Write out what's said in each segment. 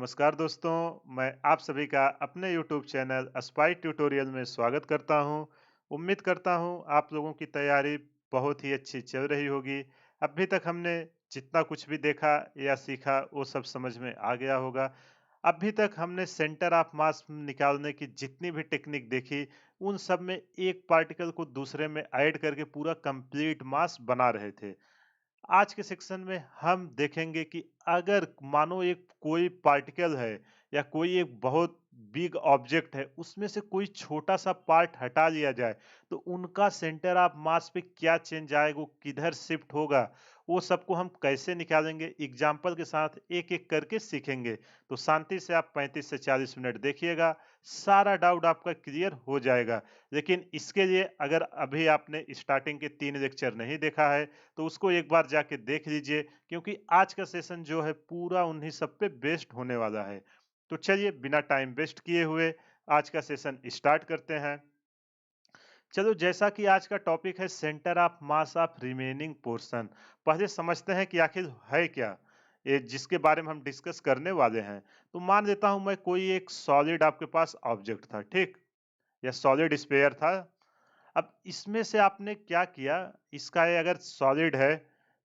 नमस्कार दोस्तों, मैं आप सभी का अपने YouTube चैनल स्पाई ट्यूटोरियल में स्वागत करता हूं। उम्मीद करता हूं आप लोगों की तैयारी बहुत ही अच्छी चल रही होगी। अभी तक हमने जितना कुछ भी देखा या सीखा वो सब समझ में आ गया होगा। अभी तक हमने सेंटर ऑफ मास निकालने की जितनी भी टेक्निक देखी, उन सब में एक पार्टिकल को दूसरे में ऐड करके पूरा कंप्लीट मास बना रहे थे। आज के सेक्शन में हम देखेंगे कि अगर मानो एक कोई पार्टिकल है या कोई एक बहुत बिग ऑब्जेक्ट है, उसमें से कोई छोटा सा पार्ट हटा लिया जाए, तो उनका सेंटर ऑफ मास पे क्या चेंज आएगा, वो किधर शिफ्ट होगा, वो सबको हम कैसे निकालेंगे, एग्जाम्पल के साथ एक एक करके सीखेंगे। तो शांति से आप 35 से 40 मिनट देखिएगा, सारा डाउट आपका क्लियर हो जाएगा। लेकिन इसके लिए अगर अभी आपने स्टार्टिंग के 3 लेक्चर नहीं देखा है, तो उसको एक बार जाके देख लीजिए, क्योंकि आज का सेशन जो है पूरा उन्हीं सब पे बेस्ड होने वाला है। तो चलिए बिना टाइम वेस्ट किए हुए आज का सेशन स्टार्ट करते हैं। चलो, जैसा कि आज का टॉपिक है centre of mass of remaining portion. पहले समझते हैं कि आखिर है क्या ये जिसके बारे में हम डिस्कस करने वाले हैं। तो मान लेता हूं मैं कोई एक सॉलिड आपके पास ऑब्जेक्ट था, ठीक, या सॉलिड स्फीयर था। अब इसमें से आपने क्या किया, इसका ये अगर सॉलिड है,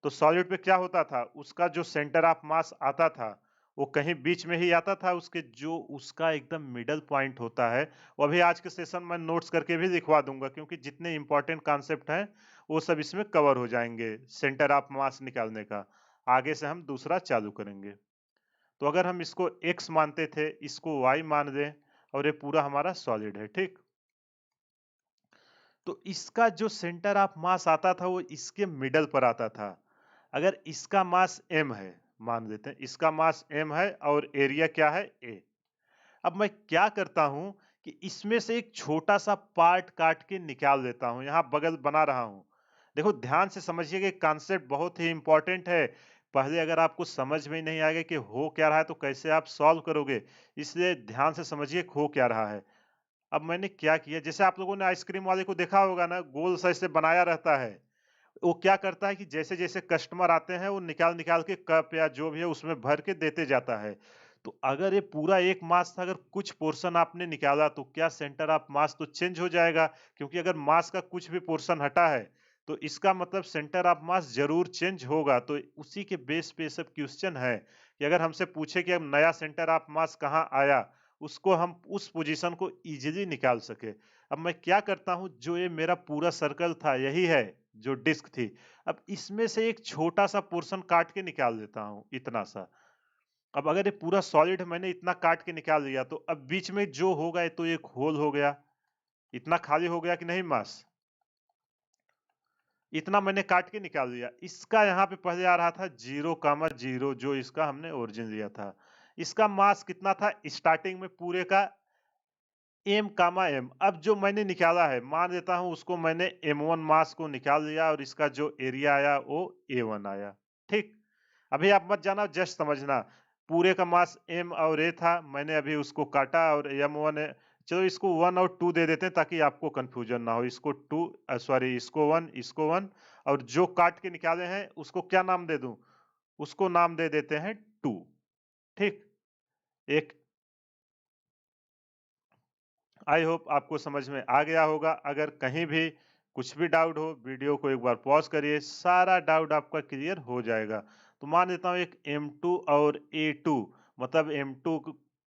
तो सॉलिड पे क्या होता था, उसका जो सेंटर ऑफ मास आता था, वो कहीं बीच में ही आता था। उसके जो उसका एकदम मिडल पॉइंट होता है, वो अभी आज के सेशन में नोट्स करके भी लिखवा दूंगा, क्योंकि जितने इंपॉर्टेंट कॉन्सेप्ट हैं वो सब इसमें कवर हो जाएंगे सेंटर ऑफ मास निकालने का। आगे से हम दूसरा चालू करेंगे। तो अगर हम इसको एक्स मानते थे, इसको वाई मान दें, और ये पूरा हमारा सॉलिड है, ठीक। तो इसका जो सेंटर ऑफ मास आता था वो इसके मिडल पर आता था। अगर इसका मास m है, मान लेते हैं इसका मास m है और एरिया क्या है a। अब मैं क्या करता हूं कि इसमें से एक छोटा सा पार्ट काट के निकाल देता हूं, यहां बगल बना रहा हूं। देखो ध्यान से समझिएगा, कॉन्सेप्ट बहुत ही इंपॉर्टेंट है। पहले अगर आपको समझ में ही नहीं आएगा कि हो क्या रहा है, तो कैसे आप सॉल्व करोगे। इसलिए ध्यान से समझिए हो क्या रहा है। अब मैंने क्या किया, जैसे आप लोगों ने आइसक्रीम वाले को देखा होगा ना, गोल सा ऐसे बनाया रहता है। वो क्या करता है कि जैसे-जैसे कस्टमर आते हैं, वो निकाल-निकाल के कप या जो भी है उसमें भर के देते जाता है। तो अगर ये पूरा एक मास था, अगर कुछ पोर्शन आपने निकाला, तो क्या सेंटर ऑफ मास तो चेंज हो जाएगा, क्योंकि अगर मास का कुछ भी पोर्शन हटा है, तो इसका मतलब सेंटर ऑफ मास ज़रूर चेंज होगा। तो उसी के बेस पे सब क्वेश्चन है कि अगर हमसे पूछे कि अब नया सेंटर ऑफ मास कहाँ आया, उसको हम उस पोजीशन को ईज़िली निकाल सके। अब मैं क्या करता हूँ, जो ये मेरा पूरा सर्कल था, यही है जो डिस्क थी। अब इसमें से एक छोटा-सा पोर्शन काट के निकाल देता हूँ, इतना सा। अब अगर ये पूरा सॉलिड मैंने इतना काट के निकाल लिया, तो अब बीच में जो होगा ये तो एक होल हो गया। इतना खाली हो गया कि नहीं मास? इतना मैंने काट के निकाल दिया। इसका यहाँ पे पहले आ रहा था 0,0, जो इसका हमने ओरिजिन लिया था। इसका मास कितना था स्टार्टिंग में पूरे का, एम कामा एम। अब जो मैंने निकाला है, मान लेता हूँ उसको मैंने M1 मास को निकाल लिया, और इसका जो एरिया आया वो A1 आया, ठीक। अभी आप मत जाना, जस्ट समझना। पूरे का मास M और A था, मैंने अभी उसको काटा और M1 है। चलो इसको 1 और 2 दे देते हैं ताकि आपको कंफ्यूजन ना हो। इसको 2, सॉरी, इसको 1, इसको 1, और जो काट के निकाले हैं उसको क्या नाम दे दूं? उसको नाम दे देते हैं 2, ठीक। एक, आई होप आपको समझ में आ गया होगा। अगर कहीं भी कुछ भी डाउट हो, वीडियो को एक बार पॉज करिए, सारा डाउट आपका क्लियर हो जाएगा। तो मान लेता हूँ एक M2 और A2, मतलब M2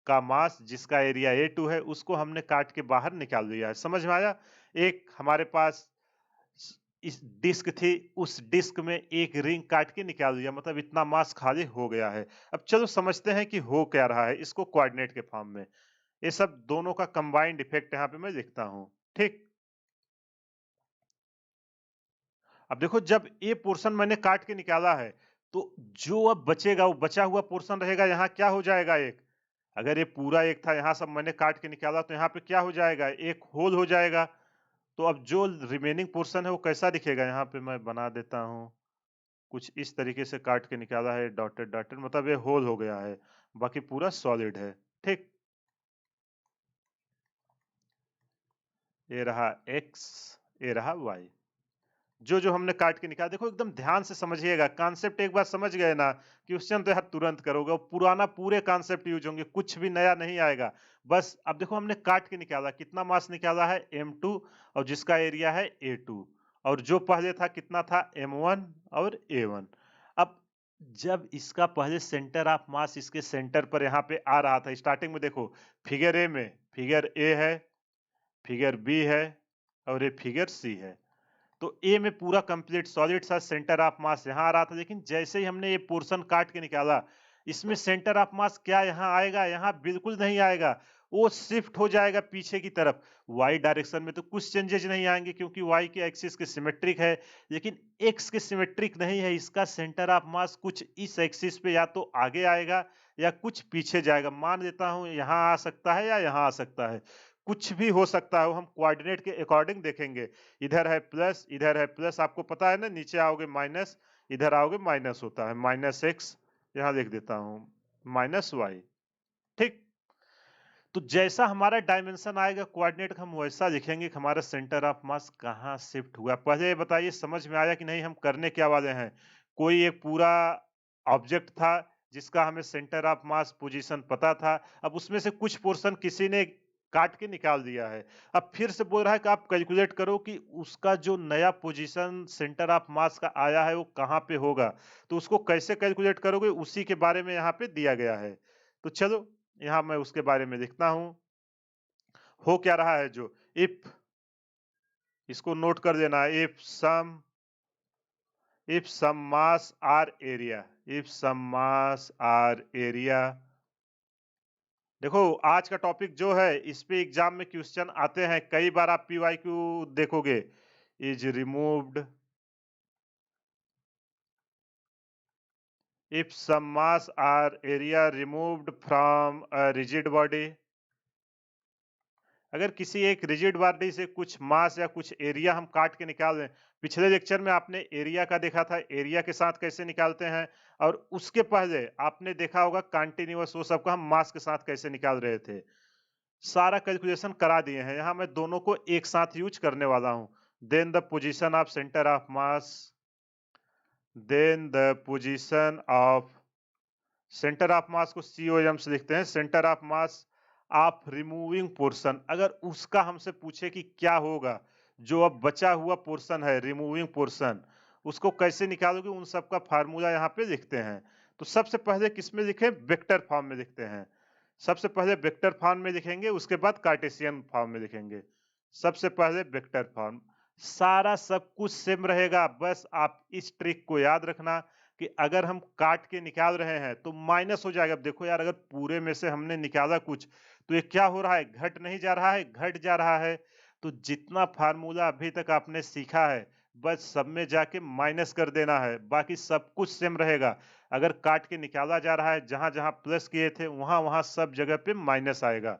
का मास जिसका एरिया A2 है, उसको हमने काट के बाहर निकाल दिया है। समझ में आया? एक हमारे पास इस डिस्क थी, उस डिस्क में एक रिंग काट के निकाल दिया, मतलब इतना मास खाली हो गया है। अब चलो समझते हैं कि हो क्या रहा है, इसको कोऑर्डिनेट के फॉर्म में। ये सब दोनों का कंबाइंड इफेक्ट यहाँ पे मैं लिखता हूँ, ठीक। अब देखो, जब ये पोर्शन मैंने काट के निकाला है, तो जो अब बचेगा वो बचा हुआ पोर्शन रहेगा, यहाँ क्या हो जाएगा, एक, अगर ये पूरा एक था, यहाँ सब मैंने काट के निकाला, तो यहाँ पे क्या हो जाएगा, एक होल हो जाएगा। तो अब जो रिमेनिंग पोर्शन है वो कैसा दिखेगा, यहाँ पे मैं बना देता हूँ। कुछ इस तरीके से काट के निकाला है, डॉटेड डॉटेड, मतलब ये होल हो गया है, बाकी पूरा सॉलिड है, ठीक। ये रहा एक्स, ये रहा वाई। जो जो हमने काट के निकाला, देखो एकदम ध्यान से समझिएगा, कॉन्सेप्ट एक बार समझ गए ना, क्वेश्चन तो यार तुरंत करोगे, और पुराना पूरे कॉन्सेप्ट यूज होंगे, कुछ भी नया नहीं आएगा। बस अब देखो हमने काट के निकाला, कितना मास निकाला है M2, और जिसका एरिया है A2, और जो पहले था कितना था M1 और A1। अब जब इसका पहले सेंटर ऑफ मास इसके सेंटर पर यहाँ पे आ रहा था, स्टार्टिंग में देखो फिगर ए में, फिगर ए है, फिगर बी है, और ये फिगर सी है। तो ए में पूरा कंप्लीट सॉलिड सा सेंटर ऑफ मास यहाँ आ रहा था, लेकिन जैसे ही हमने ये पोर्शन काट के निकाला, इसमें सेंटर ऑफ मास क्या यहाँ आएगा? यहाँ बिल्कुल नहीं आएगा, वो शिफ्ट हो जाएगा पीछे की तरफ। वाई डायरेक्शन में तो कुछ चेंजेस नहीं आएंगे, क्योंकि वाई के एक्सिस के सिमेट्रिक है, लेकिन एक्स के सिमेट्रिक नहीं है। इसका सेंटर ऑफ मास कुछ इस एक्सिस पे या तो आगे आएगा या कुछ पीछे जाएगा। मान लेता हूं यहाँ आ सकता है या यहाँ आ सकता है, कुछ भी हो सकता है, वो हम कोऑर्डिनेट के अकॉर्डिंग देखेंगे। इधर है प्लस, आपको पता है ना, नीचे आओगे माइनस, इधर आओगे माइनस होता है, माइनस एक्स, यहाँ लिख देता हूं माइनस वाई। ठीक, तो जैसा हमारा डायमेंशन आएगा कोऑर्डिनेट का, हम वैसा लिखेंगे कि हमारा सेंटर ऑफ मास कहाँ शिफ्ट हुआ। पहले ये बताइए समझ में आया कि नहीं, हम करने क्या वाले हैं? कोई एक पूरा ऑब्जेक्ट था जिसका हमें सेंटर ऑफ मास पोजीशन पता था, अब उसमें से कुछ पोर्शन किसी ने काट के निकाल दिया है। अब फिर से बोल रहा है कि आप कैलकुलेट करो कि उसका जो नया पोजीशन सेंटर ऑफ मास का आया है वो कहाँ पे होगा। तो उसको कैसे कैलकुलेट करोगे, उसी के बारे में यहाँ पे दिया गया है। तो चलो यहाँ मैं उसके बारे में लिखता हूं। हो क्या रहा है, जो इफ, इसको नोट कर देना है, if some mass are area, if some mass are area. देखो आज का टॉपिक जो है, इस पे एग्जाम में क्वेश्चन आते हैं, कई बार आप PYQ देखोगे। Is removed if some mass or area removed from a rigid body। अगर किसी एक रिजिड बॉडी से कुछ मास या कुछ एरिया हम काट के निकाल दें, पिछले लेक्चर में आपने एरिया का देखा था, एरिया के साथ कैसे निकालते हैं, और उसके पहले आपने देखा होगा कंटिन्यूअस, वो सबका हम मास के साथ कैसे निकाल रहे थे। सारा कैलकुलेशन करा दिए हैं, यहाँ मैं दोनों को एक साथ यूज करने वाला हूं। Then the position of centre of mass, then the position of centre of mass को COM से लिखते हैं, centre of mass of removing portion. अगर उसका हमसे पूछे कि क्या होगा, जो अब बचा हुआ पोर्शन है रिमूविंग पोर्शन, उसको कैसे निकालोगे, उन सब का फार्मूला यहाँ पे लिखते हैं। तो सबसे पहले किसमें लिखें? वेक्टर फॉर्म में लिखते हैं। सबसे पहले वेक्टर फॉर्म में लिखेंगे, उसके बाद कार्टेशियन फॉर्म में लिखेंगे। सबसे पहले वेक्टर फॉर्म, सारा सब कुछ सेम रहेगा, बस आप इस ट्रिक को याद रखना कि अगर हम काट के निकाल रहे हैं तो माइनस हो जाएगा। अब देखो यार, अगर पूरे में से हमने निकाला कुछ, तो ये क्या हो रहा है, घट नहीं जा रहा है, घट जा रहा है। तो जितना फार्मूला अभी तक आपने सीखा है, बस सब में जाके माइनस कर देना है, बाकी सब कुछ सेम रहेगा। अगर काट के निकाला जा रहा है, जहां जहां प्लस किए थे वहां वहां सब जगह पे माइनस आएगा।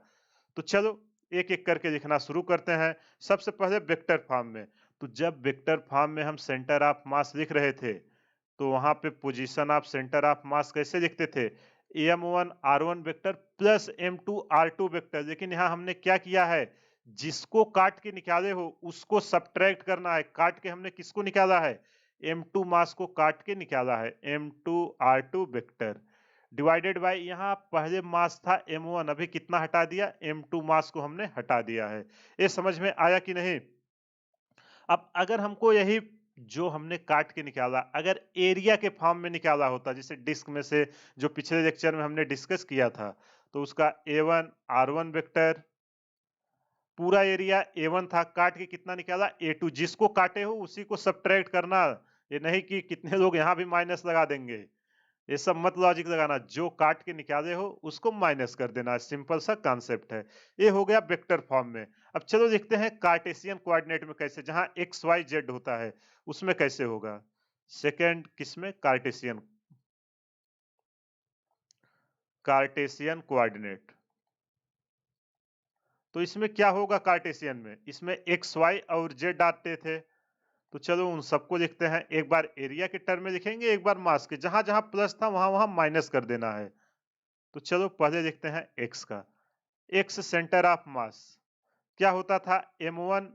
तो चलो एक एक करके लिखना शुरू करते हैं। सबसे पहले वेक्टर फॉर्म में, तो जब वेक्टर फॉर्म में हम सेंटर ऑफ मास लिख रहे थे, तो वहां पे पोजीशन ऑफ सेंटर ऑफ मास कैसे लिखते थे? M1 R1 vector plus M2 R2 vector. लेकिन यहाँ हमने क्या किया है, जिसको काट के निकाले हो उसको सब्ट्रैक्ट करना है। काट के हमने किसको निकाला है? M2 मास को काट के निकाला है, M2 R2 vector divided by, यहाँ पहले मास था M1, अभी कितना हटा दिया? M2 मास को हमने हटा दिया है। ये समझ में आया कि नहीं? अब अगर हमको यही जो हमने काट के निकाला, अगर एरिया के फॉर्म में निकाला होता, जैसे डिस्क में से जो पिछले लेक्चर में हमने डिस्कस किया था, तो उसका A1 R1 वेक्टर, पूरा एरिया A1 था, काट के कितना निकाला? A2। जिसको काटे हो उसी को सब्ट्रैक्ट करना, ये नहीं कि कितने लोग यहाँ भी माइनस लगा देंगे, ये सब मत लॉजिक लगाना। जो काट के निकाले हो उसको माइनस कर देना, सिंपल सा कॉन्सेप्ट है। ये हो गया वेक्टर फॉर्म में। अब चलो देखते हैं कार्टेशियन कोऑर्डिनेट में कैसे, जहां XYZ होता है उसमें कैसे होगा। सेकंड किसमें? Cartesian, Cartesian coordinate. तो इसमें क्या होगा कार्टेशियन में? इसमें XY और Z आते थे, तो चलो उन सबको लिखते हैं। एक बार एरिया के टर्म में लिखेंगे, एक बार मास के, जहां जहां प्लस था वहां वहां माइनस कर देना है। तो चलो पहले लिखते हैं एक्स का। एक्स सेंटर ऑफ मास क्या होता था? M1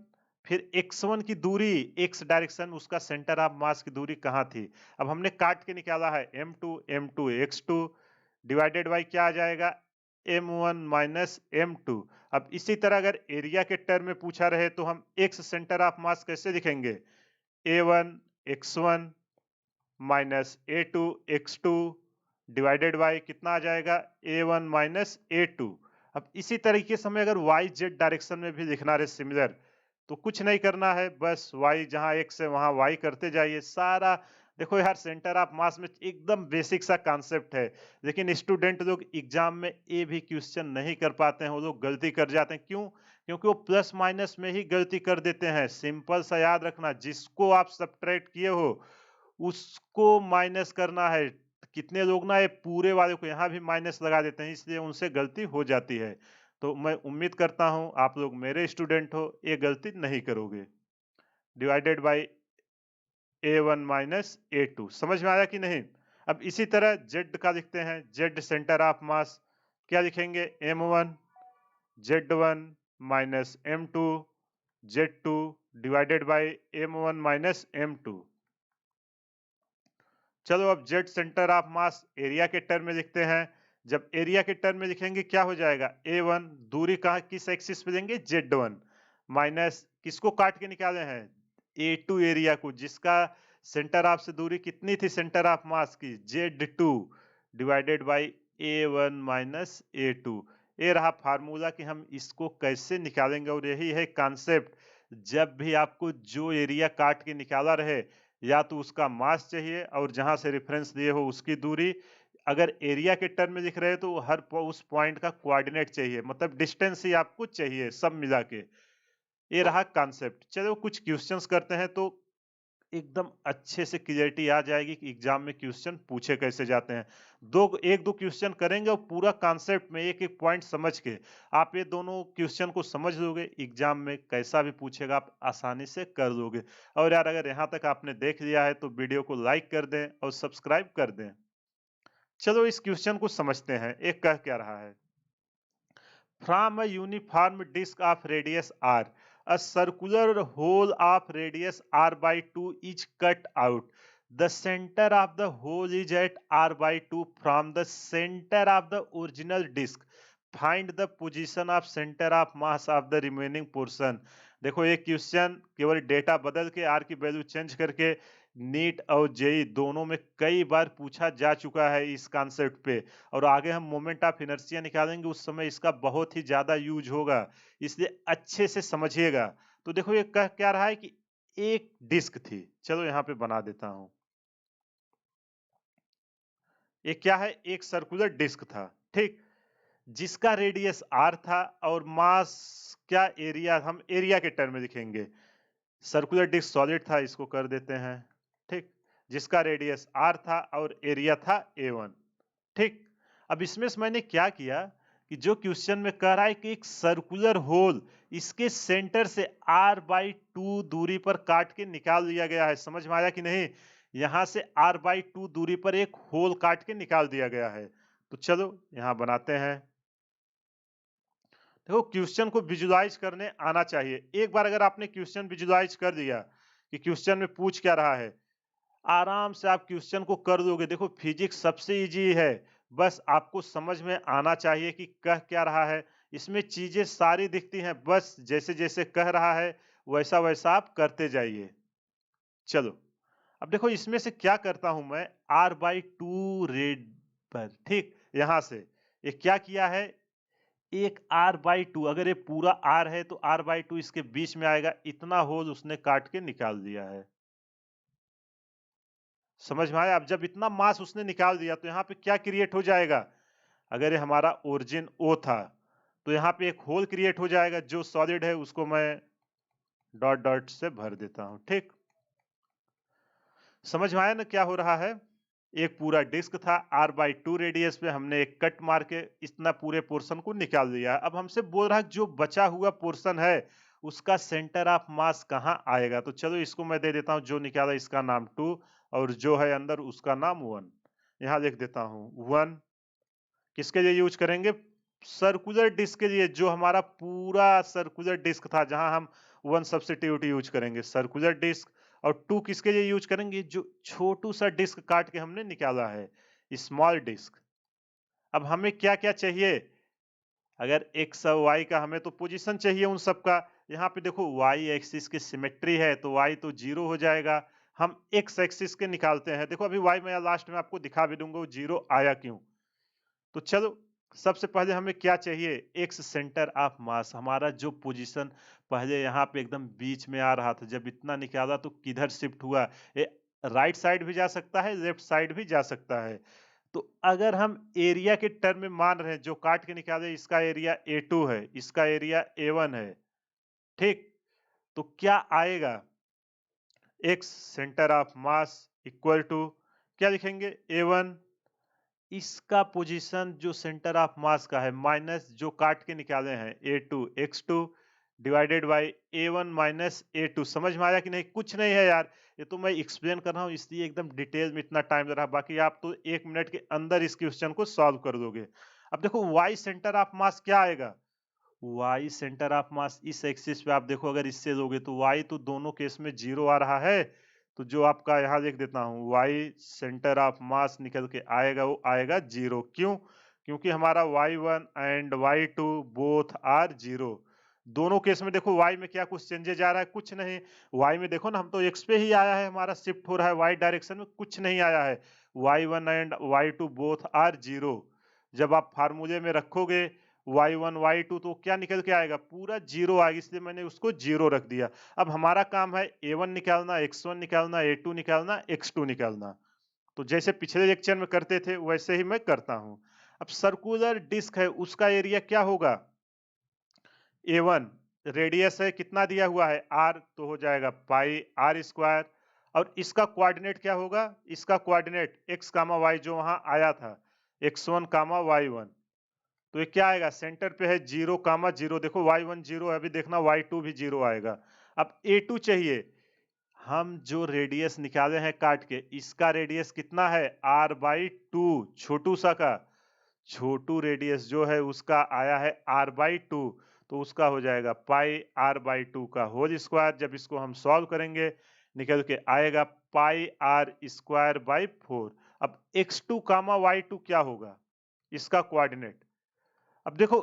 फिर x1 की दूरी, x डायरेक्शन उसका सेंटर ऑफ मास की दूरी कहाँ थी। अब हमने काट के निकाला है m2 x2 डिवाइडेड बाई क्या आ जाएगा m1 माइनस m2। अब इसी तरह अगर एरिया के टर्म में पूछा रहे तो हम x सेंटर ऑफ मास कैसे लिखेंगे, a1 x1 minus a2 x2 divided by कितना आ जाएगा a1 माइनस a2। अब इसी तरीके से हमें अगर y z डायरेक्शन में भी लिखना रहे सिमिलर, तो कुछ नहीं करना है, बस y जहां x है वहां y करते जाइए सारा। देखो यार सेंटर ऑफ मास में एकदम बेसिक सा कॉन्सेप्ट है, लेकिन स्टूडेंट लोग एग्जाम में ये भी क्वेश्चन नहीं कर पाते हैं, वो लोग गलती कर जाते हैं। क्यों? क्योंकि वो प्लस माइनस में ही गलती कर देते हैं। सिंपल सा याद रखना, जिसको आप सब्ट्रैक्ट किए हो उसको माइनस करना है। कितने लोग ना ये पूरे वाले को यहाँ भी माइनस लगा देते हैं, इसलिए उनसे गलती हो जाती है। तो मैं उम्मीद करता हूँ आप लोग मेरे स्टूडेंट हो, ये गलती नहीं करोगे। Divided by a1 minus a2, समझ में आया कि नहीं। अब इसी तरह z का लिखते हैं, z सेंटर ऑफ मास क्या लिखेंगे m1 z1 minus m2 z2 divided by m1 minus m2। चलो अब Z centre of mass area के टर्म में लिखते हैं। जब एरिया के टर्म में लिखेंगे क्या हो जाएगा, a1 दूरी कहाँ किस एक्सिस पे देंगे, z1 माइनस किसको काट के निकाले हैं, a2 एरिया को, जिसका सेंटर ऑफ से दूरी कितनी थी सेंटर ऑफ मास की, z2 divided by a1 minus a2। ये रहा फार्मूला कि हम इसको कैसे निकालेंगे, और यही है कॉन्सेप्ट। जब भी आपको जो एरिया काट के निकाला रहे, या तो उसका मास चाहिए और जहां से रेफरेंस लिए हो उसकी दूरी। अगर एरिया के टर्म में लिख रहे हो तो उस पॉइंट का कोऑर्डिनेट चाहिए, मतलब डिस्टेंस ही आपको चाहिए सब मिला के। ये रहा कॉन्सेप्ट। चलो कुछ क्वेश्चंस करते हैं तो एकदम अच्छे से क्लियरिटी आ जाएगी कि एग्जाम में क्वेश्चन पूछे कैसे जाते हैं। एक दो क्वेश्चन करेंगे और पूरा कॉन्सेप्ट में एक एक पॉइंट समझ के आप ये दोनों क्वेश्चन को समझ लोगे, एग्जाम में कैसा भी पूछेगा आप आसानी से कर लोगे। और यार अगर यहाँ तक आपने देख लिया है तो वीडियो को लाइक कर दें और सब्सक्राइब कर दें। चलो इस क्वेश्चन को समझते हैं, एक कह क्या रहा है। From a uniform disk of radius r, a circular hole of radius r by 2 is cut out. The center of the hole is at r by 2 from the center of the original disk. Find the position of center of mass of the remaining portion. देखो ये question केवल data बदल के are की value change करके NEET और JEE दोनों में कई बार पूछा जा चुका है इस कॉन्सेप्ट पे। और आगे हम मोमेंट ऑफ इनर्शिया निकालेंगे उस समय इसका बहुत ही ज्यादा यूज होगा, इसलिए अच्छे से समझिएगा। तो देखो ये कह क्या रहा है कि एक डिस्क थी, चलो यहाँ पे बना देता हूं। ये क्या है, एक सर्कुलर डिस्क था, ठीक, जिसका रेडियस आर था और मास क्या, एरिया, हम एरिया के टर्म में लिखेंगे। सर्कुलर डिस्क सॉलिड था, इसको कर देते हैं, ठीक, जिसका रेडियस आर था और एरिया था a1, ठीक। अब इसमें से मैंने क्या किया कि जो क्वेश्चन में कह रहा है कि एक सर्कुलर होल इसके सेंटर से r बाई 2 दूरी पर काट के निकाल दिया गया है। समझ में आया कि नहीं, यहां से r बाई 2 दूरी पर एक होल काट के निकाल दिया गया है। तो चलो यहां बनाते हैं। देखो क्वेश्चन को विजुलाइज करने आना चाहिए। एक बार अगर आपने क्वेश्चन विजुलाइज कर दिया कि क्वेश्चन में पूछ क्या रहा है, आराम से आप क्वेश्चन को कर दोगे। देखो फिजिक्स सबसे इजी है, बस आपको समझ में आना चाहिए कि कह क्या रहा है। इसमें चीजें सारी दिखती हैं, बस जैसे जैसे कह रहा है वैसा वैसा आप करते जाइए। चलो अब देखो इसमें से क्या करता हूं मैं, r बाई 2 रेड पर, ठीक, यहां से ये क्या किया है, एक r बाई 2, अगर ये पूरा r है तो r बाई 2 इसके बीच में आएगा, इतना होल उसने काट के निकाल दिया है। समझ में आया। अब जब इतना मास उसने निकाल दिया तो यहाँ पे क्या क्रिएट हो जाएगा, अगर ये हमारा ओरिजिन O था तो यहाँ पे एक होल क्रिएट हो जाएगा, जो सॉलिड है उसको मैं डॉट डॉट से भर देता हूं, ठीक। समझ में आया ना क्या हो रहा है। एक पूरा डिस्क था, r बाई 2 रेडियस पे हमने एक कट मार के इतना पूरे पोर्शन को निकाल दिया। अब हमसे बोल रहा है जो बचा हुआ पोर्शन है उसका सेंटर ऑफ मास कहाँ आएगा। तो चलो इसको मैं दे देता हूं, जो निकाला इसका नाम 2 और जो है अंदर उसका नाम 1। यहाँ लिख देता हूं 1। किसके लिए यूज करेंगे, सर्कुलर डिस्क के लिए, जो हमारा पूरा सर्कुलर डिस्क था, जहां हम 1 सब्स्टिट्यूट यूज करेंगे सर्कुलर डिस्क, और 2 किसके लिए यूज करेंगे, जो छोटू सा डिस्क काट के हमने निकाला है, स्मॉल डिस्क। अब हमें क्या क्या चाहिए, अगर एक्स और वाई का हमें तो पोजीशन चाहिए उन सब का। यहाँ पे देखो वाई एक्सिस की सिमेट्री है तो वाई तो 0 हो जाएगा। हम एक्स एक्सिस के निकालते हैं, देखो अभी वाई मैं लास्ट में आपको दिखा भी दूंगा वो 0 आया क्यों। तो चलो सबसे पहले हमें क्या चाहिए, एक्स सेंटर ऑफ मास, हमारा जो पोजीशन पहले यहाँ पे एकदम बीच में आ रहा था, जब इतना निकाला तो किधर शिफ्ट हुआ, ये राइट साइड भी जा सकता है, लेफ्ट साइड भी जा सकता है। तो अगर हम एरिया के टर्म में मान रहे हैं, जो काट के निकाले इसका एरिया A2 है, इसका एरिया A1 है, ठीक। तो क्या आएगा, x centre of mass equal to क्या लिखेंगे, A1, इसका पोजीशन जो सेंटर ऑफ मास का है माइनस जो काट के निकाले हैं A2 x2 divided by A1 minus A2। समझ में आया कि नहीं, कुछ नहीं है यार, ये तो मैं एक्सप्लेन कर रहा हूँ इसलिए एकदम डिटेल में इतना टाइम लग रहा है, बाकी आप तो 1 मिनट के अंदर इस क्वेश्चन को सॉल्व कर दोगे। अब देखो y सेंटर ऑफ मास क्या आएगा, y सेंटर ऑफ मास इस एक्सिस पे आप देखो, अगर इससे लोगे तो y तो दोनों केस में 0 आ रहा है, तो जो आपका यहाँ लिख देता हूँ y सेंटर ऑफ मास निकल के आएगा वो आएगा 0। क्यों, क्योंकि हमारा y1 and y2 both are 0। दोनों केस में देखो y में क्या कुछ चेंजेज आ रहा है, कुछ नहीं। y में देखो ना, हम तो x पे ही आया है, हमारा शिफ्ट हो रहा है y डायरेक्शन में, कुछ नहीं आया है। y1 and y2 both are 0। जब आप फार्मूले में रखोगे y1 y2 तो क्या निकल के आएगा, पूरा 0 आएगा, इसलिए मैंने उसको 0 रख दिया। अब हमारा काम है A1 निकालना, x1 निकालना, A2 निकालना, x2 निकालना। तो जैसे पिछले लेक्चर में करते थे वैसे ही मैं करता हूं। अब सर्कुलर डिस्क है, उसका एरिया क्या होगा, A1, रेडियस है कितना दिया हुआ है r, तो हो जाएगा पाई r स्क्वायर। और इसका कोऑर्डिनेट क्या होगा, इसका कोऑर्डिनेट x कामा y जो वहां आया था, x1 कामा y1, तो ये क्या आएगा, सेंटर पे है 0 कामा 0, देखो y1 0 है, अभी देखना y2 भी 0 आएगा। अब A2 चाहिए, हम जो रेडियस निकाले हैं काट के, इसका रेडियस कितना है r/2, छोटू सा का, छोटू रेडियस जो है उसका आया है r/2, तो उसका हो जाएगा पाई r/2 का होल स्क्वायर। जब इसको हम सॉल्व करेंगे निकल के आएगा पाई r²/4। अब x2 कामा y2 क्या होगा, इसका कोऑर्डिनेट, अब देखो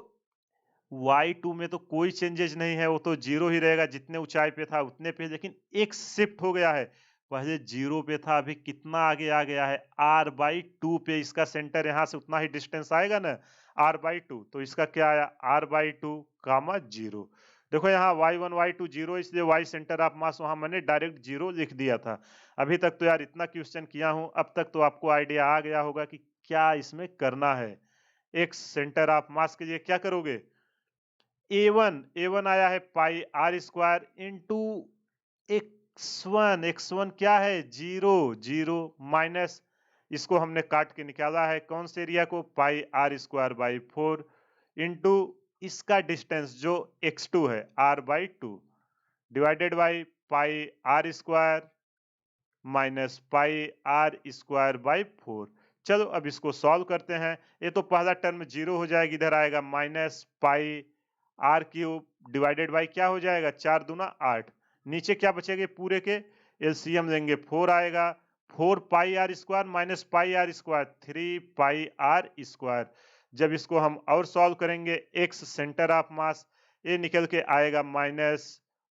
y2 में तो कोई चेंजेस नहीं है, वो तो 0 ही रहेगा, जितने ऊंचाई पे था उतने पे, लेकिन एक शिफ्ट हो गया है, पहले 0 पे था, अभी कितना आगे आ गया है r/2 पे, इसका सेंटर यहाँ से उतना ही डिस्टेंस आएगा ना r/2, तो इसका क्या आया r/2 कामा 0। देखो यहाँ y1 y2 0, इसलिए y सेंटर ऑफ मास वहां मैंने डायरेक्ट 0 लिख दिया था। अभी तक तो यार इतना क्वेश्चन किया हूं, अब तक तो आपको आइडिया आ गया होगा कि क्या इसमें करना है। एक्स सेंटर ऑफ मास के लिए क्या करोगे, A1 आया है पाई r² इंटू x1 क्या है 0 माइनस, इसको हमने काट के निकाला है कौन से एरिया को, पाई r²/4 इंटू इसका डिस्टेंस जो x2 है r/2 divided by pi r² minus pi r²/4। चलो अब इसको सॉल्व करते हैं, ये तो पहला टर्म 0 हो जाएगा, इधर आएगा minus pi r³ divided by क्या हो जाएगा 4 दूना 8, नीचे क्या बचेगा पूरे के एलसीएम लेंगे 4 आएगा, 4 पाई r² माइनस पाई r², 3 पाई r²। जब इसको हम और सॉल्व करेंगे एक्स सेंटर ऑफ मास, ये निकल के आएगा माइनस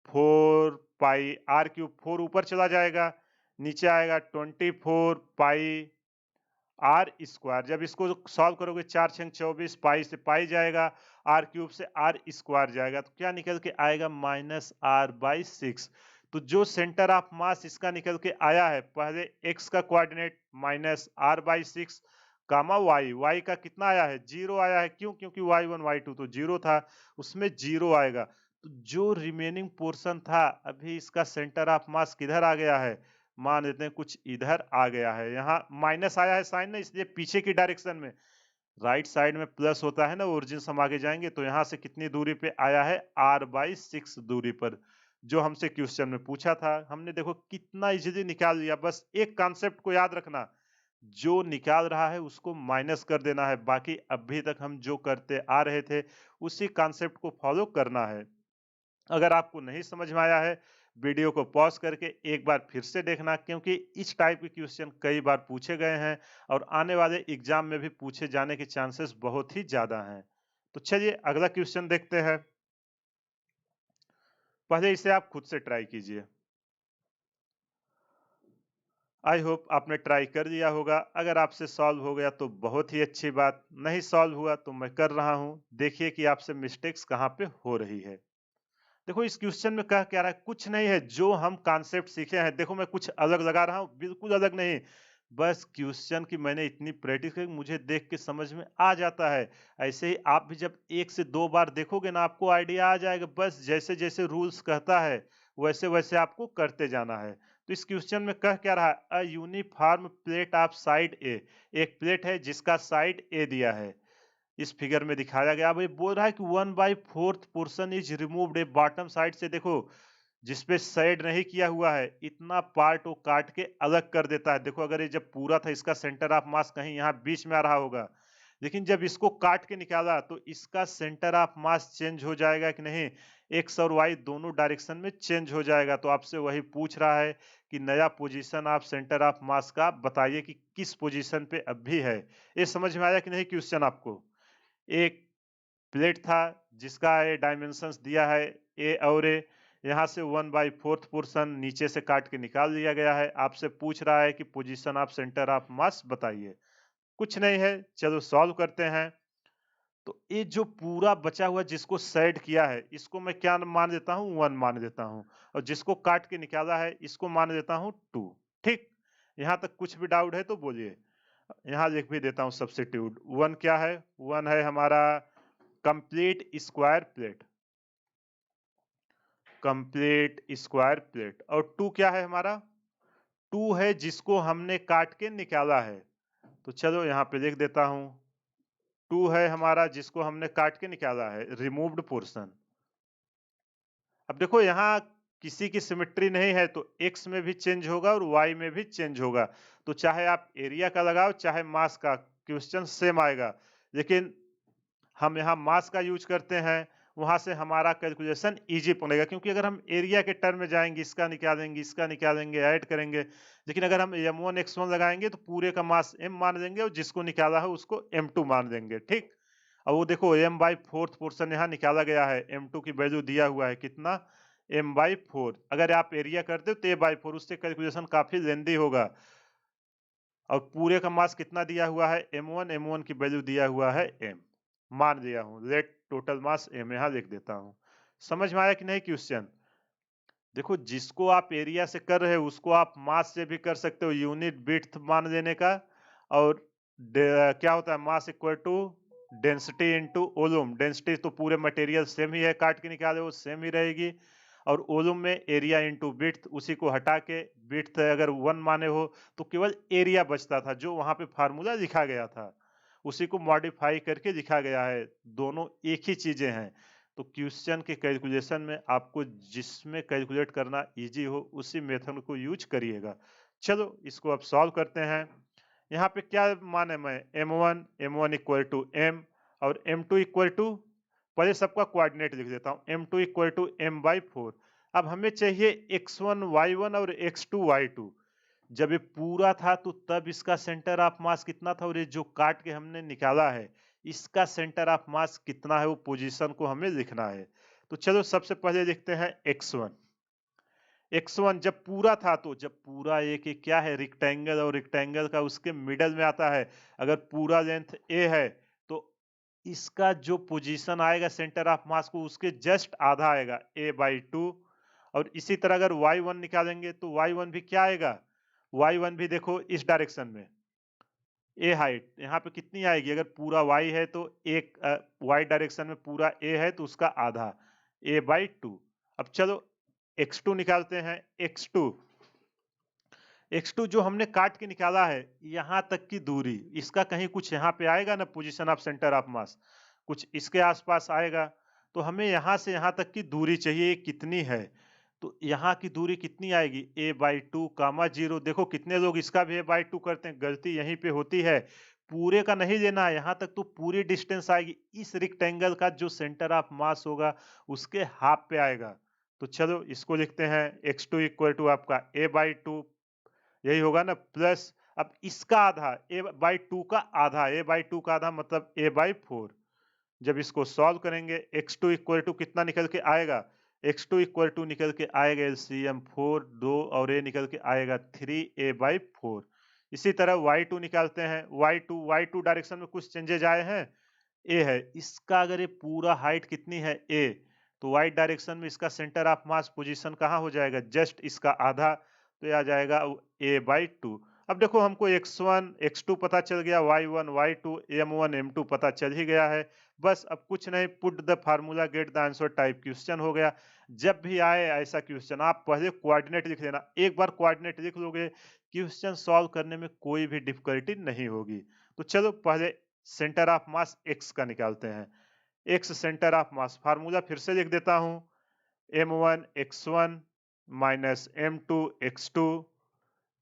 4 पाई r³, 4 ऊपर चला जाएगा, नीचे आएगा 24 पाई r²। जब इसको सॉल्व करोगे 4 छंग 24, पाई से पाई जाएगा, r³ से r² जाएगा, तो क्या निकल के आएगा -r/6। तो जो सेंटर ऑफ मास इसका निकल के आया है, पहले x का कोऑर्डिनेट -r/6 कामा y का कितना आया है 0 आया है, क्यों, क्योंकि y1 y2 तो 0 था, उसमें 0 आएगा। तो जो रिमेनिंग पोर्शन था, अभी इसका सेंटर ऑफ मास किधर आ गया है, मान लेते हैं कुछ इधर आ गया है, यहाँ माइनस आया है साइन ना, इसलिए पीछे की डायरेक्शन में, राइट साइड में प्लस होता है ना ओरिजिन, हम आगे जाएंगे तो यहाँ से कितनी दूरी पे आया है r/6 दूरी पर, जो हमसे क्वेश्चन में पूछा था। हमने देखो कितना इजीली निकाल लिया, बस एक कॉन्सेप्ट को याद रखना, जो निकाल रहा है उसको माइनस कर देना है, बाकी अभी तक हम जो करते आ रहे थे उसी कॉन्सेप्ट को फॉलो करना है। अगर आपको नहीं समझ में आया है, वीडियो को पॉज करके एक बार फिर से देखना, क्योंकि इस टाइप के क्वेश्चन कई बार पूछे गए हैं और आने वाले एग्जाम में भी पूछे जाने के चांसेस बहुत ही ज्यादा हैं। तो चलिए अगला क्वेश्चन देखते हैं। पहले इसे आप खुद से ट्राई कीजिए। आई होप आपने ट्राई कर लिया होगा। अगर आपसे सॉल्व हो गया तो बहुत ही अच्छी बात, नहीं सॉल्व हुआ तो मैं कर रहा हूं। देखिए कि आपसे मिस्टेक्स कहां पे हो रही है। देखो इस क्वेश्चन में कह क्या रहा है, कुछ नहीं है, जो हम कॉन्सेप्ट सीखे हैं, देखो मैं कुछ अलग लगा रहा हूँ, बिल्कुल अलग नहीं। बस क्वेश्चन की मैंने इतनी प्रैक्टिस की, मुझे देख के समझ में आ जाता है। ऐसे ही आप भी जब 1 से 2 बार देखोगे ना, आपको आइडिया आ जाएगा। बस जैसे-जैसे रूल्स कहता है, वैसे-वैसे आपको करते जाना है। तो इस क्वेश्चन में कह क्या रहा है, a uniform plate of side a. एक प्लेट है जिसका साइड ए दिया है। इस फिगर में दिखाया गया। अब ये बोल रहा है कि 1/4 portion is removed, A bottom side से देखो जिसपे शेड नहीं किया हुआ है, इतना पार्ट वो काट के अलग कर देता है। देखो अगर ये जब पूरा था, इसका सेंटर ऑफ मास कहीं यहाँ बीच में आ रहा होगा, लेकिन जब इसको काट के निकाला तो इसका सेंटर ऑफ मास चेंज हो जाएगा कि नहीं, एक्स और वाई दोनों डायरेक्शन में चेंज हो जाएगा। तो आपसे वही पूछ रहा है कि नया पोजीशन ऑफ सेंटर ऑफ मास का बताइए कि किस पोजीशन पे अब भी है। ये समझ में आया कि नहीं क्वेश्चन आपको? एक प्लेट था जिसका ये डायमेंशंस दिया है ए और ए, यहाँ से 1/4 पोर्शन नीचे से काट के निकाल लिया गया है। आपसे पूछ रहा है कि पोजीशन ऑफ सेंटर ऑफ मास बताइए। कुछ नहीं है, चलो सॉल्व करते हैं। तो ये जो पूरा बचा हुआ जिसको सेड किया है, इसको मैं क्या मान देता हूँ, 1 मान देता हूँ, और जिसको काट के निकाला है इसको मान देता हूँ 2। ठीक, यहाँ तक कुछ भी डाउट है तो बोलिए। यहाँ लिख भी देता हूँ सब्स्टिट्यूट। 1 क्या है, 1 है हमारा complete square plate, complete square plate. और 2 क्या है हमारा, 2 है जिसको हमने काट के निकाला है। तो चलो यहाँ पे लिख देता हूँ, 2 है हमारा जिसको हमने काट के निकाला है, रिमूव्ड पोर्शन। अब देखो यहाँ किसी की सिमेट्री नहीं है, तो x में भी चेंज होगा और y में भी चेंज होगा। तो चाहे आप एरिया का लगाओ चाहे मास का, क्वेश्चन सेम आएगा। लेकिन हम यहाँ मास का यूज करते हैं, वहां से हमारा कैलकुलेशन इजी पड़ेगा, क्योंकि अगर हम एरिया के टर्म में जाएंगे, इसका निकालेंगे इसका निकालेंगे ऐड करेंगे। लेकिन अगर हम m1 x1 लगाएंगे तो पूरे का मास m मान देंगे और जिसको निकाला है उसको m2 मान देंगे। ठीक, अब वो देखो m/4 पोर्शन यहाँ निकाला गया है, m2 की वैल्यू दिया हुआ है कितना, m/4। अगर आप एरिया करते हो तो a/4, उससे कैलकुलेशन काफी लेंदी होगा। और पूरे का मास कितना दिया हुआ है, m1, m1 की वैल्यू दिया हुआ है m, मान दिया हूं। लेट टोटल मास m यहां लिख देता हूं। समझ में आया कि नहीं क्वेश्चन? देखो जिसको आप एरिया से कर रहे हो उसको आप मास से भी कर सकते हो, यूनिट विड्थ मान लेने का। और क्या होता है, mass equal to density into volume. Density तो पूरे मटेरियल सेम ही है, काट के निकाले वो सेम ही रहेगी। और वॉल्यूम में एरिया इनटू विड्थ, उसी को हटा के विड्थ अगर 1 माने हो तो केवल एरिया बचता था, जो वहां पे फार्मूला लिखा गया था उसी को मॉडिफाई करके लिखा गया है। दोनों एक ही चीजें हैं। तो क्वेश्चन के कैलकुलेशन में आपको जिसमें कैलकुलेट करना इजी हो उसी मेथड को यूज करिएगा। चलो इसको अब सॉल्व करते हैं। यहाँ पे क्या मान है, मैं m1 इक्वल टू m और m2 इक्वल टू, पहले सबका कोऑर्डिनेट लिख देता हूँ, m2 इक्वल टू m/4। अब हमें चाहिए x1 y1 और x2 y2। जब ये पूरा था तो तब इसका सेंटर ऑफ मास कितना था, और ये जो काट के हमने निकाला है इसका सेंटर ऑफ मास कितना है, वो पोजीशन को हमें लिखना है। तो चलो सबसे पहले लिखते हैं x1। x1 जब पूरा था, तो जब पूरा एक क्या है, रेक्टेंगल, और रेक्टेंगल का उसके मिडल में आता है। अगर पूरा लेंथ a है तो इसका जो पोजीशन आएगा सेंटर ऑफ मास को, उसके जस्ट आधा आएगा, a/2। और इसी तरह अगर y1 निकालेंगे तो y1 भी क्या आएगा, y1 भी देखो इस डायरेक्शन में, ए हाइट यहाँ पे कितनी आएगी, अगर पूरा y है तो एक y डायरेक्शन में पूरा a है तो उसका आधा, a/2। अब चलो x2 निकालते हैं। x2 जो हमने काट के निकाला है, यहाँ तक की दूरी, इसका कहीं कुछ यहाँ पे आएगा ना पोजीशन ऑफ सेंटर ऑफ मास, कुछ इसके आसपास आएगा। तो हमें यहाँ से यहाँ तक की दूरी चाहिए, कितनी है, तो यहाँ की दूरी कितनी आएगी, a/2 कामा 0। देखो कितने लोग इसका भी a/2 करते हैं, गलती यहीं पे होती है। पूरे का नहीं लेना है, यहाँ तक तो पूरी डिस्टेंस आएगी। इस रेक्टेंगल का जो सेंटर ऑफ मास होगा उसके हाफ पे आएगा। तो चलो इसको लिखते हैं x2 इक्वल टू आपका a/2, यही होगा ना, प्लस अब इसका आधा a/2 का आधा, a/2 का आधा मतलब a/4। जब इसको सॉल्व करेंगे x2 इक्वल टू कितना निकल के आएगा, x2 इक्वल टू निकल के आएगा एलसीएम 4, 2 और a निकल के आएगा 3a/4। इसी तरह y2 निकालते हैं, y2 डायरेक्शन में कुछ चेंजेज आए हैं, a है, इसका अगर ये पूरा हाइट कितनी है a, तो y डायरेक्शन में इसका सेंटर ऑफ मास पोजीशन कहाँ हो जाएगा, जस्ट इसका आधा, तो ये आ जाएगा a/2। अब देखो हमको x1 x2 पता चल गया, y1 y2 m1 m2 पता चल ही गया है। बस अब कुछ नहीं, put the formula get the answer type question हो गया। जब भी आए ऐसा क्वेश्चन आप पहले कोऑर्डिनेट लिख लेना, एक बार कोऑर्डिनेट लिख लोगे क्वेश्चन सॉल्व करने में कोई भी डिफिकल्टी नहीं होगी। तो चलो पहले सेंटर ऑफ मास x का निकालते हैं। x centre of mass, formula फिर से लिख देता हूं, m1 x1 minus m2 x2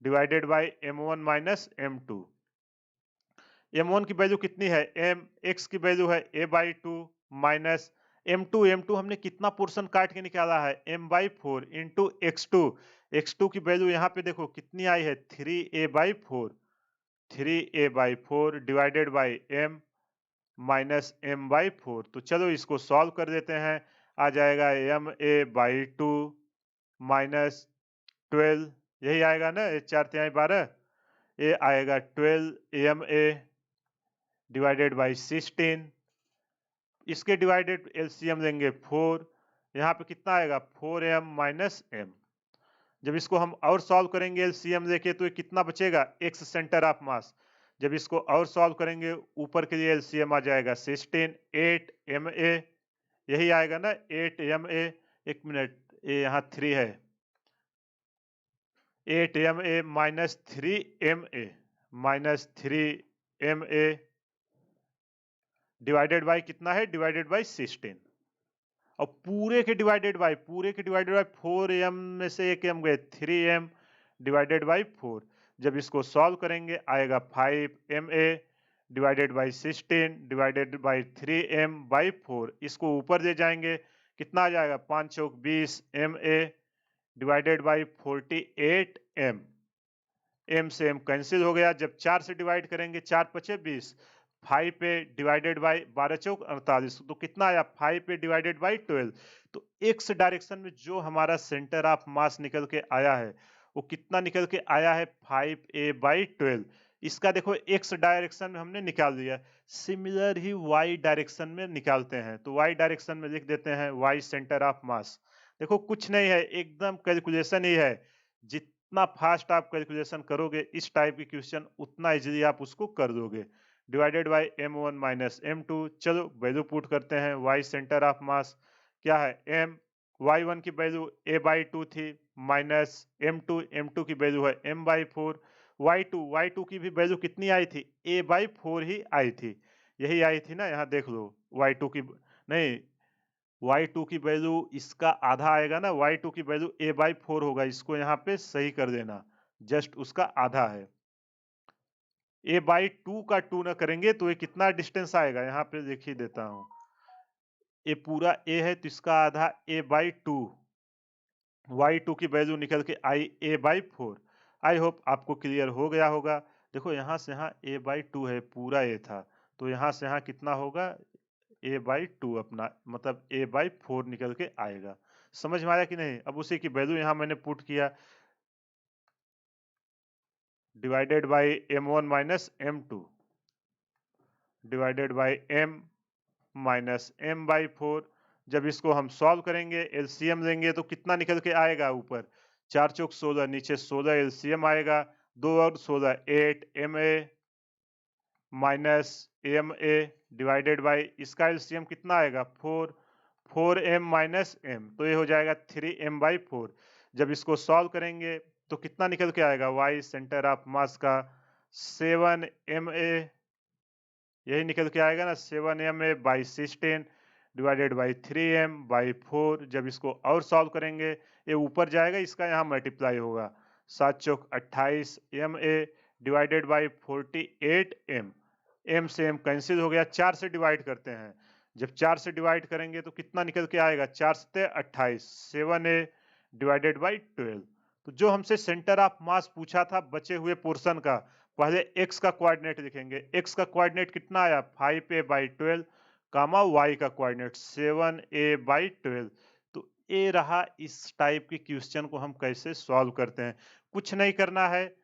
divided by m1 minus m2। m1 की वैल्यू कितनी है, x की वैल्यू है a/2 माइनस m2 हमने कितना पोर्शन काट के निकाला है, m/4 इंटू x2 की वैल्यू यहाँ पे देखो कितनी आई है, 3a/4 divided by m minus m/4। तो चलो इसको सॉल्व कर देते हैं, आ जाएगा ma/2 माइनस 12, यही आएगा ना, 4×3=12, ये आएगा 12 ma डिवाइडेड बाई 16। इसके डिवाइडेड एलसीएम लेंगे 4, यहाँ पे कितना आएगा 4m माइनस m। जब इसको हम और सॉल्व करेंगे एलसीएम लेके तो ये कितना बचेगा, x सेंटर ऑफ मास। जब इसको और सॉल्व करेंगे ऊपर के लिए एलसीएम आ जाएगा 16, 8ma, यही आएगा ना 8ma। एक मिनट, ये यहाँ 3 है, 8ma minus 3ma divided by कितना है, डिवाइडेड बाय 16। और पूरे के डिवाइडेड बाय 4m में से एक m गए, 3m डिवाइडेड बाय 4। जब इसको सॉल्व करेंगे आएगा 5ma divided by 16 divided by 3m by 4। इसको ऊपर ले जाएंगे, कितना आ जाएगा, 5 चौक 20 ma divided by 48m। m से m कैंसिल हो गया, जब 4 से डिवाइड करेंगे 4 पचे 20, 5 पे डिवाइडेड बाय 12 चौक 48, तो कितना आया 5 पे डिवाइडेड बाय 12। तो x डायरेक्शन में जो हमारा सेंटर ऑफ मास निकल के आया है वो कितना निकल के आया है, 5a/12। इसका देखो x डायरेक्शन में हमने निकाल दिया, सिमिलर ही y डायरेक्शन में निकालते हैं। तो y डायरेक्शन में लिख देते हैं y सेंटर ऑफ मास। देखो कुछ नहीं है, एकदम कैलकुलेशन ही है, जितना फास्ट आप कैलकुलेशन करोगे इस टाइप की क्वेश्चन उतना इजीली आप उसको कर दोगे। Divided by m1 minus m2। चलो वैल्यू पुट करते हैं, y सेंटर ऑफ मास क्या है m, y1 की वैल्यू a/2 थी माइनस m2 की वैल्यू है m/4। y2 की भी वैल्यू कितनी आई थी, a/4 ही आई थी, यही आई थी ना, यहाँ देख लो y2 की नहीं, y2 की वैल्यू इसका आधा आएगा ना, y2 की वैल्यू a/4 होगा, इसको यहाँ पे सही कर देना, जस्ट उसका आधा है। a/2 का 2 ना करेंगे तो ये कितना डिस्टेंस आएगा, यहाँ पे लिख ही देता हूं, ये पूरा a है तो इसका आधा a/2, y2 की वैल्यू निकल के आई a/4। आई होप आपको क्लियर हो गया होगा। देखो यहाँ से यहाँ a/2 है, पूरा a था, तो यहाँ से यहाँ कितना होगा a/2, अपना मतलब a/4 निकल के आएगा। समझ में आया कि नहीं। अब उसी की वैल्यू यहाँ मैंने पुट किया, divided by m1 minus m2 divided by m minus m/4। जब इसको हम सॉल्व करेंगे एलसीएम लेंगे तो कितना निकल के आएगा, ऊपर 4 चौक 16, नीचे 16 एलसीएम आएगा, 2 और 16 8ma minus ma divided bye इसका एलसीएम कितना आएगा 4m माइनस m, तो ये हो जाएगा 3m/4। जब इसको सॉल्व करेंगे तो कितना निकल के आएगा, y सेंटर ऑफ मास का 7ma, यही निकल के आएगा ना, 7ma by 16 divided by 3m/4। जब इसको और सॉल्व करेंगे ये ऊपर जाएगा, इसका यहाँ मल्टीप्लाई होगा, 7 चौक 28 ma divided by 48m। m से m कैंसिल हो गया, 4 से डिवाइड करते हैं। जब 4 से डिवाइड करेंगे तो कितना निकल के आएगा, 4 सत्ते 28, 7a डिवाइडेड बाई 12। तो जो हमसे सेंटर ऑफ मास पूछा था बचे हुए पोर्शन का, पहले x का कोऑर्डिनेट लिखेंगे। x का कोऑर्डिनेट कितना आया, 5a बाई 12 कामा y का कोऑर्डिनेट 7a बाई 12। तो ये रहा, इस टाइप के क्वेश्चन को हम कैसे सॉल्व करते हैं। कुछ नहीं करना है,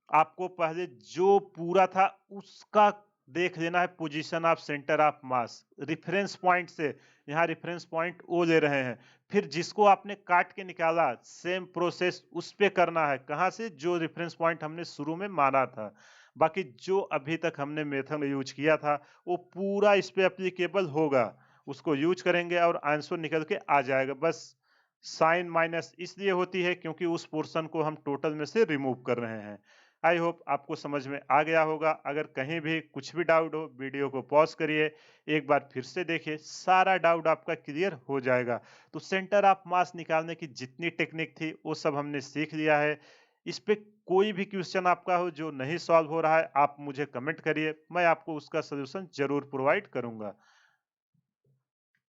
आपको पहले जो पूरा था उसका देख लेना है, position of centre of mass reference point से। यहाँ रेफरेंस पॉइंट ओ ले रहे हैं, फिर जिसको आपने काट के निकाला सेम प्रोसेस उस पे करना है। कहाँ से, जो रेफरेंस पॉइंट हमने शुरू में माना था। बाकी जो अभी तक हमने मेथड यूज किया था वो पूरा इस पे एप्लीकेबल होगा, उसको यूज करेंगे और आंसर निकल के आ जाएगा। बस साइन माइनस इसलिए होती है क्योंकि उस पोर्शन को हम टोटल में से रिमूव कर रहे हैं। आई होप आपको समझ में आ गया होगा। अगर कहीं भी कुछ भी डाउट हो, वीडियो को पॉज करिए, एक बार फिर से देखिए, सारा डाउट आपका क्लियर हो जाएगा। तो सेंटर ऑफ मास निकालने की जितनी टेक्निक थी वो सब हमने सीख लिया है। इस पे कोई भी क्वेश्चन आपका हो जो नहीं सॉल्व हो रहा है, आप मुझे कमेंट करिए, मैं आपको उसका सोल्यूशन जरूर प्रोवाइड करूंगा।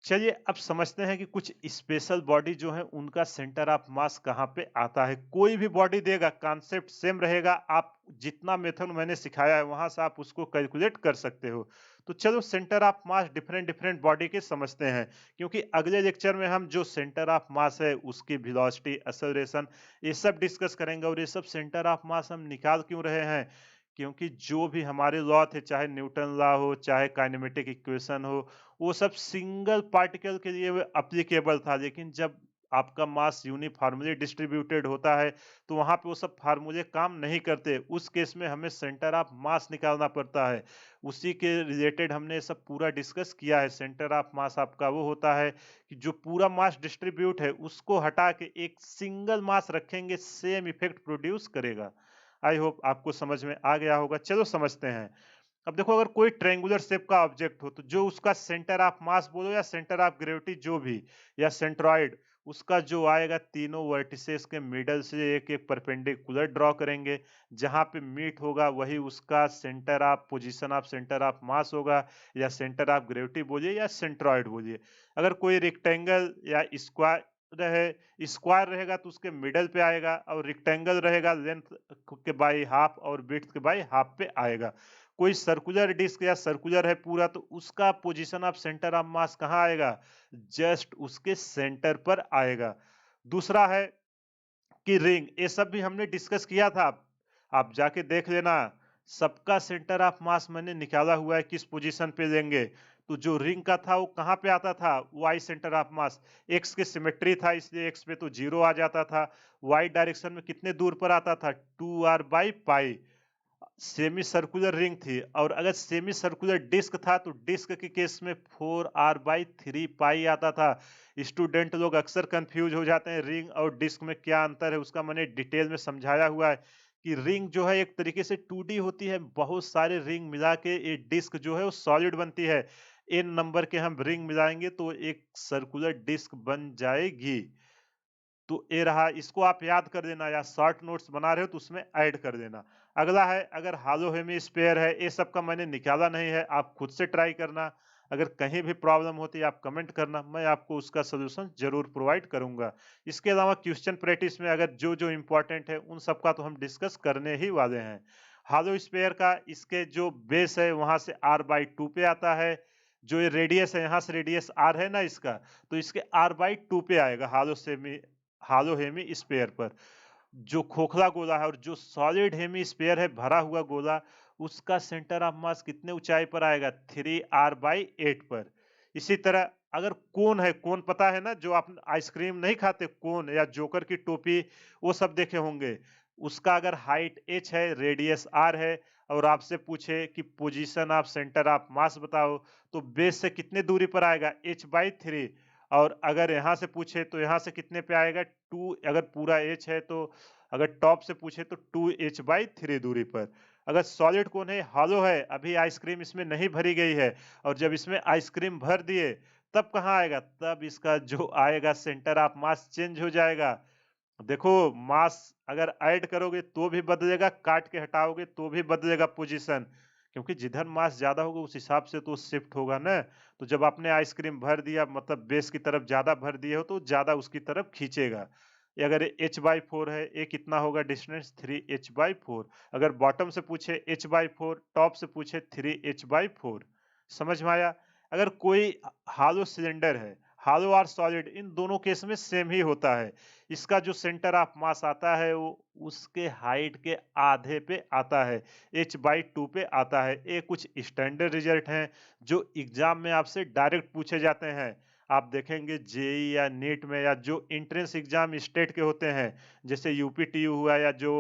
चलिए अब समझते हैं कि कुछ स्पेशल बॉडी जो है उनका सेंटर ऑफ मास कहाँ पे आता है। कोई भी बॉडी देगा, कॉन्सेप्ट सेम रहेगा, आप जितना मेथड मैंने सिखाया है वहां से आप उसको कैलकुलेट कर सकते हो। तो चलो centre of mass different different body के समझते हैं, क्योंकि अगले लेक्चर में हम जो सेंटर ऑफ मास है उसकी वेलोसिटी, एक्सेलरेशन, ये सब डिस्कस करेंगे। और ये सब सेंटर ऑफ मास हम निकाल क्यों रहे हैं, क्योंकि जो भी हमारे लॉ थे, चाहे न्यूटन लॉ हो, चाहे काइनेमेटिक इक्वेशन हो, वो सब सिंगल पार्टिकल के लिए अप्लीकेबल था। लेकिन जब आपका मास यूनिफॉर्मली डिस्ट्रीब्यूटेड होता है तो वहां पे वो सब फार्मूले काम नहीं करते। उस केस में हमें सेंटर ऑफ मास निकालना पड़ता है। उसी के रिलेटेड हमने सब पूरा डिस्कस किया है। सेंटर ऑफ मास आपका वो होता है कि जो पूरा मास डिस्ट्रीब्यूट है उसको हटा के एक सिंगल मास रखेंगे, सेम इफेक्ट प्रोड्यूस करेगा। आई होप आपको समझ में आ गया होगा। चलो समझते हैं। अब देखो, अगर कोई ट्रायंगुलर शेप का ऑब्जेक्ट हो तो जो उसका सेंटर ऑफ मास बोलो या सेंटर ऑफ ग्रेविटी जो भी, या सेंट्रॉइड, उसका जो आएगा तीनों वर्टिसेस के मिडल से एक एक परपेंडिकुलर ड्रॉ करेंगे। जहां पे मीट होगा वही उसका centre of position of centre of मास होगा, या सेंटर ऑफ ग्रेविटी बोलिए या सेंट्रॉइड बोलिए। अगर कोई रेक्टेंगल या स्क्वायर रहे, स्क्वायर रहेगा तो उसके मिडल पे आएगा, और रेक्टेंगल रहेगा लेंथ के बाई हाफ और विड्थ के बाई हाफ पे आएगा। कोई सर्कुलर डिस्क या सर्कुलर है पूरा तो उसका पोजीशन ऑफ सेंटर ऑफ मास कहाँ आएगा, जस्ट उसके सेंटर पर आएगा। दूसरा है कि रिंग, ये सब भी हमने डिस्कस किया था। आप जाके देख लेना, सबका सेंटर ऑफ मास मैंने निकाला हुआ है किस पोजीशन पे लेंगे। तो जो रिंग का था वो कहाँ पे आता था, y centre of mass. X के सिमेट्री था इसलिए एक्स पे तो जीरो आ जाता था। वाई डायरेक्शन में कितने दूर पर आता था, 2r/पाई। सेमी सर्कुलर रिंग थी, और अगर सेमी सर्कुलर डिस्क था तो डिस्क के केस में 4r/3 आता था। स्टूडेंट लोग अक्सर कंफ्यूज हो जाते हैं रिंग और डिस्क में क्या अंतर है, उसका मैंने डिटेल में समझाया हुआ है कि रिंग जो है एक तरीके से 2D होती है, बहुत सारे रिंग मिला के ये डिस्क जो है वो सॉलिड बनती है। n नंबर के हम रिंग मिलाएंगे तो एक सर्कुलर डिस्क बन जाएगी। तो ये रहा, इसको आप याद कर देना, या शॉर्ट नोट्स बना रहे हो तो उसमें ऐड कर देना। अगला है, अगर हालो हेमिस्फीयर है, ये सब का मैंने निकाला नहीं है, आप खुद से ट्राई करना। अगर कहीं भी प्रॉब्लम होती है आप कमेंट करना, मैं आपको उसका सोल्यूशन जरूर प्रोवाइड करूंगा। इसके अलावा क्वेश्चन प्रैक्टिस में अगर जो जो इम्पोर्टेंट है उन सब का तो हम डिस्कस करने ही वाले हैं। हालो स्फीयर का इसके जो बेस है वहां से r/2 पे आता है। जो ये रेडियस है, यहाँ से रेडियस r है ना इसका, तो इसके r/2 पे आएगा हालो हेमी स्फीयर पर। जो खोखला गोला है और जो सॉलिड हेमी स्फीयर है, भरा हुआ गोला, उसका सेंटर ऑफ मास कितने ऊंचाई पर आएगा, 3r/8 पर। इसी तरह अगर कोन है, कोन पता है ना, जो आप आइसक्रीम नहीं खाते, कोन या जोकर की टोपी, वो सब देखे होंगे। उसका अगर हाइट h है, रेडियस r है, और आपसे पूछे कि पोजीशन ऑफ सेंटर ऑफ मास बताओ, तो बेस से कितने दूरी पर आएगा, h/3। और अगर यहाँ से पूछे तो यहाँ से कितने पे आएगा, 2, अगर पूरा h है तो, अगर टॉप से पूछे तो 2h/3 दूरी पर। अगर सॉलिड कोन है, हॉलो है, अभी आइसक्रीम इसमें नहीं भरी गई है, और जब इसमें आइसक्रीम भर दिए तब कहाँ आएगा, तब इसका जो आएगा सेंटर ऑफ मास चेंज हो जाएगा। देखो, मास अगर ऐड करोगे तो भी बदलेगा, काट के हटाओगे तो भी बदलेगा पोजीशन, क्योंकि जिधर मास ज़्यादा होगा उस हिसाब से तो शिफ्ट होगा ना। तो जब आपने आइसक्रीम भर दिया मतलब बेस की तरफ ज़्यादा भर दिए हो तो ज़्यादा उसकी तरफ खींचेगा। ये अगर h/4 है, ये कितना होगा डिस्टेंस 3h/4। अगर बॉटम से पूछे h/4, टॉप से पूछे 3h/4। समझ में आया? अगर कोई हॉलो सिलेंडर है, हॉलो और सॉलिड इन दोनों केस में सेम ही होता है। इसका जो सेंटर ऑफ मास आता है वो उसके हाइट के आधे पे आता है, h/2 पे आता है। ये कुछ स्टैंडर्ड रिजल्ट हैं जो एग्जाम में आपसे डायरेक्ट पूछे जाते हैं। आप देखेंगे जेईई या नीट में या जो एंट्रेंस एग्जाम स्टेट के होते हैं, जैसे यूपीटीयू हुआ या जो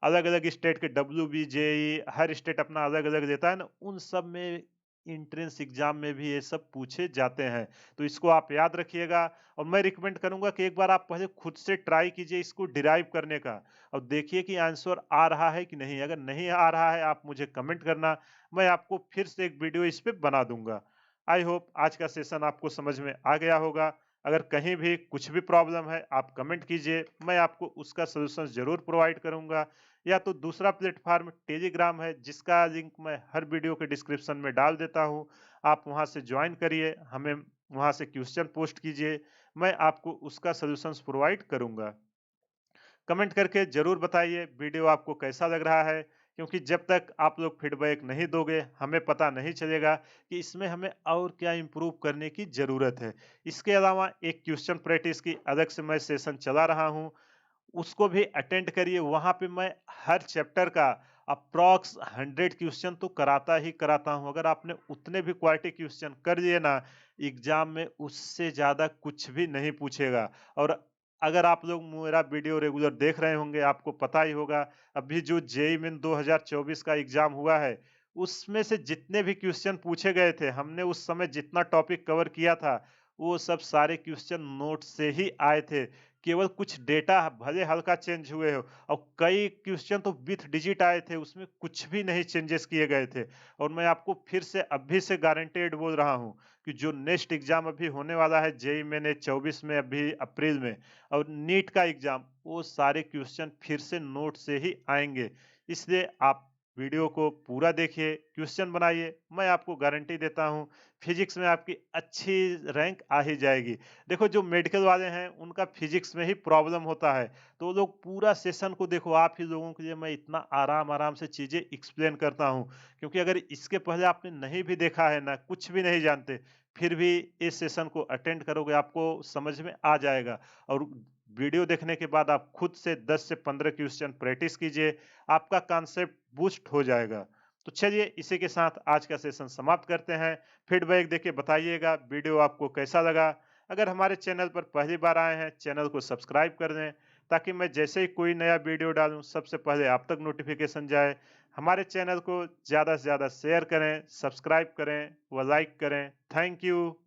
अलग-अलग स्टेट के डब्ल्यूबी, जेईई हर स्टेट अपना अलग-अलग देता है ना, उन सब में एंट्रेंस एग्जाम में भी ये सब पूछे जाते हैं। तो इसको आप याद रखिएगा और मैं रिकमेंड करूँगा कि एक बार आप पहले खुद से ट्राई कीजिए इसको डिराइव करने का और देखिए कि आंसर आ रहा है कि नहीं। अगर नहीं आ रहा है आप मुझे कमेंट करना, मैं आपको फिर से एक वीडियो इस पे बना दूँगा। आई होप आज का सेशन आपको समझ में आ गया होगा। अगर कहीं भी कुछ भी प्रॉब्लम है आप कमेंट कीजिए, मैं आपको उसका सॉल्यूशन ज़रूर प्रोवाइड करूँगा। या तो दूसरा प्लेटफ़ॉर्म टेलीग्राम है जिसका लिंक मैं हर वीडियो के डिस्क्रिप्शन में डाल देता हूँ। आप वहाँ से जॉइन करिए, हमें वहाँ से क्वेश्चन पोस्ट कीजिए, मैं आपको उसका सॉल्यूशंस प्रोवाइड करूँगा। कमेंट करके ज़रूर बताइए वीडियो आपको कैसा लग रहा है, क्योंकि जब तक आप लोग फीडबैक नहीं दोगे हमें पता नहीं चलेगा कि इसमें हमें और क्या इम्प्रूव करने की ज़रूरत है। इसके अलावा एक क्वेश्चन प्रैक्टिस की अलग से मैं सेशन चला रहा हूँ, उसको भी अटेंड करिए। वहाँ पे मैं हर चैप्टर का अप्रॉक्स 100 क्वेश्चन तो कराता ही कराता हूँ। अगर आपने उतने भी क्वालिटी क्वेश्चन कर लिए ना, एग्ज़ाम में उससे ज़्यादा कुछ भी नहीं पूछेगा। और अगर आप लोग मेरा वीडियो रेगुलर देख रहे होंगे, आपको पता ही होगा, अभी जो जेईई मेन 2024 का एग्ज़ाम हुआ है, उसमें से जितने भी क्वेश्चन पूछे गए थे, हमने उस समय जितना टॉपिक कवर किया था, वो सब सारे क्वेश्चन नोट से ही आए थे। केवल कुछ डेटा भले हल्का चेंज हुए हो और कई क्वेश्चन तो विथ डिजिट आए थे, उसमें कुछ भी नहीं चेंजेस किए गए थे। और मैं आपको फिर से अभी से गारंटेड बोल रहा हूँ कि जो नेक्स्ट एग्जाम अभी होने वाला है जेईई मेन 24 में अभी अप्रैल में और नीट का एग्जाम, वो सारे क्वेश्चन फिर से नोट से ही आएंगे। इसलिए आप वीडियो को पूरा देखिए, क्वेश्चन बनाइए, मैं आपको गारंटी देता हूँ फिजिक्स में आपकी अच्छी रैंक आ ही जाएगी। देखो जो मेडिकल वाले हैं उनका फिजिक्स में ही प्रॉब्लम होता है, तो वो लोग पूरा सेशन को देखो, आप ही लोगों के लिए मैं इतना आराम-आराम से चीज़ें एक्सप्लेन करता हूँ, क्योंकि अगर इसके पहले आपने नहीं भी देखा है ना, कुछ भी नहीं जानते, फिर भी इस सेशन को अटेंड करोगे आपको समझ में आ जाएगा। और वीडियो देखने के बाद आप खुद से 10 से 15 क्वेश्चन प्रैक्टिस कीजिए, आपका कॉन्सेप्ट बूस्ट हो जाएगा। तो चलिए इसी के साथ आज का सेशन समाप्त करते हैं। फीडबैक देके बताइएगा वीडियो आपको कैसा लगा। अगर हमारे चैनल पर पहली बार आए हैं, चैनल को सब्सक्राइब कर दें, ताकि मैं जैसे ही कोई नया वीडियो डालूँ, सबसे पहले आप तक नोटिफ़िकेशन जाए। हमारे चैनल को ज़्यादा से ज़्यादा शेयर करें, सब्सक्राइब करें व लाइक करें। Thank you.